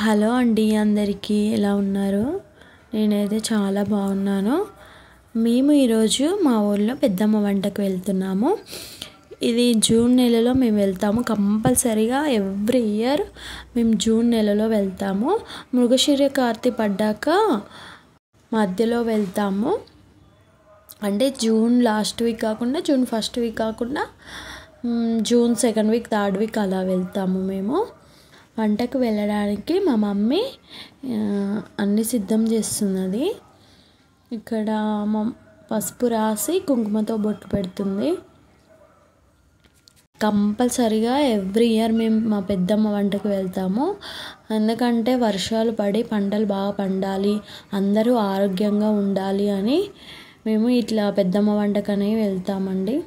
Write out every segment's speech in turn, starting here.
Hello అండి, అందరికీ ఎలా ఉన్నారు? నేనైతే చాలా బాగున్నాను. మేము ఈరోజు మా ఊళ్ళో పెద్దమ్మ వంటకు వెళ్తున్నాము. ఇది జూన్ నెలలో మేము వెళ్తాము. కంపల్సరీగా ఎవ్రీ ఇయర్ మేము జూన్ నెలలో వెళ్తాము. మృగశిర కార్తె పడ్డాక మధ్యలో వెళ్తాము. అంటే జూన్ లాస్ట్ వీక్ కాకుండా, జూన్ ఫస్ట్ వీక్ కాకుండా, June second week, third week అలా వెళ్తాము. మేము వంటకు వెళ్ళడానికి మా మమ్మీ అన్నీ సిద్ధం చేస్తున్నది. ఇక్కడ పసుపు రాసి కుంకుమతో బొట్టు పెడుతుంది. కంపల్సరీగా ఎవ్రీ ఇయర్ మేము మా పెద్దమ్మ వంటకు వెళ్తాము. ఎందుకంటే వర్షాలు పడి పంటలు బాగా పండాలి, అందరూ ఆరోగ్యంగా ఉండాలి అని మేము ఇట్లా పెద్దమ్మ వంటకనే వెళ్తామండి.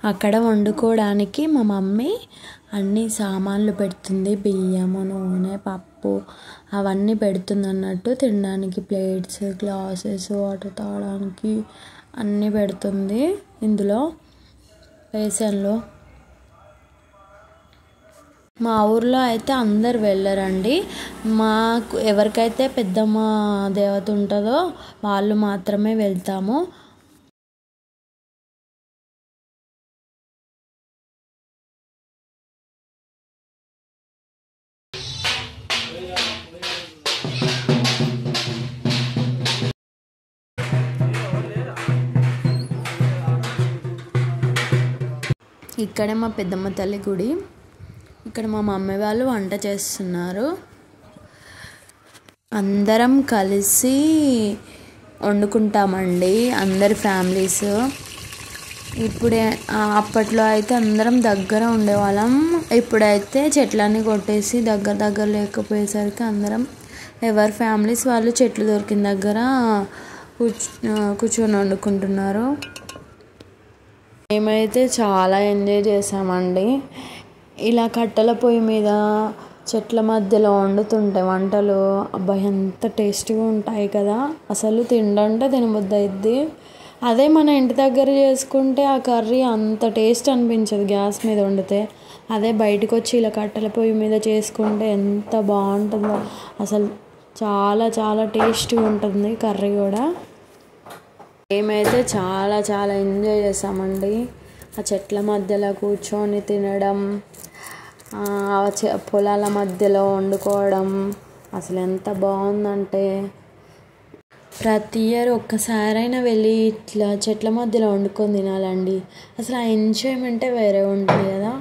అక్కడ వండుకోవడానికి మా మమ్మీ అన్ని సామాన్లు పెడుతుంది. బియ్యము, నూనె, పప్పు అవన్నీ పెడుతుంది అన్నట్టు. తినడానికి ప్లేట్స్, గ్లాసెస్, వాటర్ తాగడానికి అన్నీ పెడుతుంది ఇందులో బేసన్లో. మా ఊర్లో అయితే అందరు వెళ్ళరండి. మాకు ఎవరికైతే పెద్దమ్మ దేవత ఉంటుందో వాళ్ళు మాత్రమే వెళ్తాము. ఇక్కడే మా పెద్దమ్మ తల్లి గుడి. ఇక్కడ మా మమ్మీ వాళ్ళు వంట చేస్తున్నారు. అందరం కలిసి వండుకుంటామండి, అందరి ఫ్యామిలీస్. ఇప్పుడే అప్పట్లో అయితే అందరం దగ్గర ఉండేవాళ్ళం. ఇప్పుడైతే చెట్లన్నీ కొట్టేసి దగ్గర లేకపోయేసరికి అందరం ఎవరి ఫ్యామిలీస్ వాళ్ళు చెట్లు దొరికిన దగ్గర కూర్చొని వండుకుంటున్నారు. మేమైతే చాలా ఎంజాయ్ చేసామండి. ఇలా కట్టెల పొయ్యి మీద చెట్ల మధ్యలో వండుతుంటే వంటలు అబ్బాయి ఎంత టేస్ట్గా ఉంటాయి కదా. అసలు తిండంటే తినబుద్ధి అవుద్ది. అదే మన ఇంటి దగ్గర చేసుకుంటే ఆ కర్రీ అంత టేస్ట్ అనిపించదు గ్యాస్ మీద వండితే. అదే బయటకు వచ్చి ఇలా కట్టెల పొయ్యి మీద చేసుకుంటే ఎంత బాగుంటుందో. అసలు చాలా చాలా టేస్ట్గా ఉంటుంది కర్రీ కూడా. మేమైతే చాలా చాలా ఎంజాయ్ చేసామండి. ఆ చెట్ల మధ్యలో కూర్చొని తినడం, పొలాల మధ్యలో వండుకోవడం అసలు ఎంత బాగుందంటే. ప్రతి ఇయర్ ఒక్కసారైనా వెళ్ళి ఇట్లా చెట్ల మధ్యలో వండుకొని తినాలండి. అసలు ఆ ఎంజాయ్మెంటే వేరే ఉంటుంది కదా.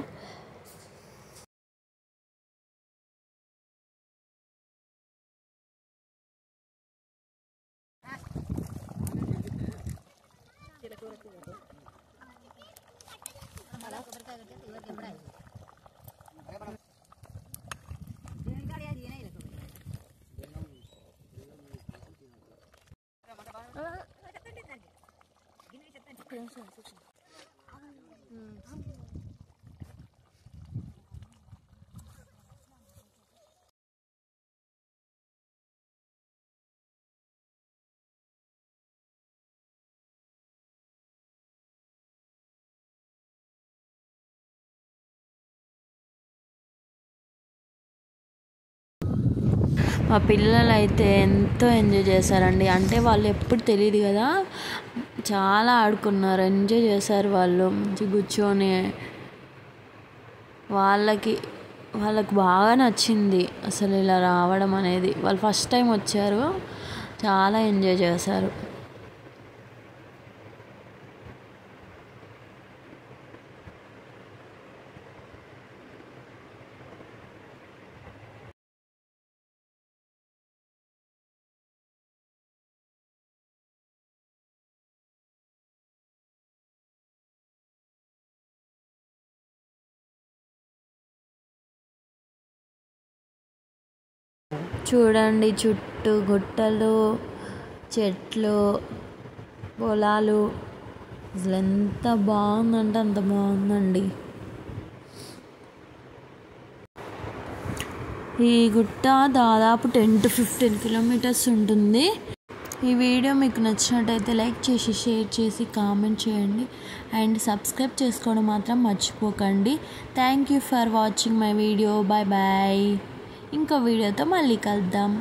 మా పిల్లలు అయితే ఎంతో ఎంజాయ్ చేశారండి. అంటే వాళ్ళు ఎప్పుడు తెలియదు కదా, చాలా ఆడుకున్నారు, ఎంజాయ్ చేశారు వాళ్ళు. మంచి కూర్చొని వాళ్ళకి బాగా నచ్చింది అసలు ఇలా రావడం అనేది. వాళ్ళు ఫస్ట్ టైం వచ్చారు, చాలా ఎంజాయ్ చేశారు. చూడండి, చుట్టూ గుట్టలు, చెట్లు, పొలాలు. అసలు ఎంత బాగుందంటే అంత బాగుందండి. ఈ గుట్ట దాదాపు 10 to 15 కిలోమీటర్స్ ఉంటుంది. ఈ వీడియో మీకు నచ్చినట్టయితే లైక్ చేసి, షేర్ చేసి, కామెంట్ చేయండి అండ్ సబ్స్క్రైబ్ చేసుకోవడం మాత్రం మర్చిపోకండి. Thank you for watching my video. Bye bye. ఇంకో వీడియోతో మళ్ళీ కలుద్దాం.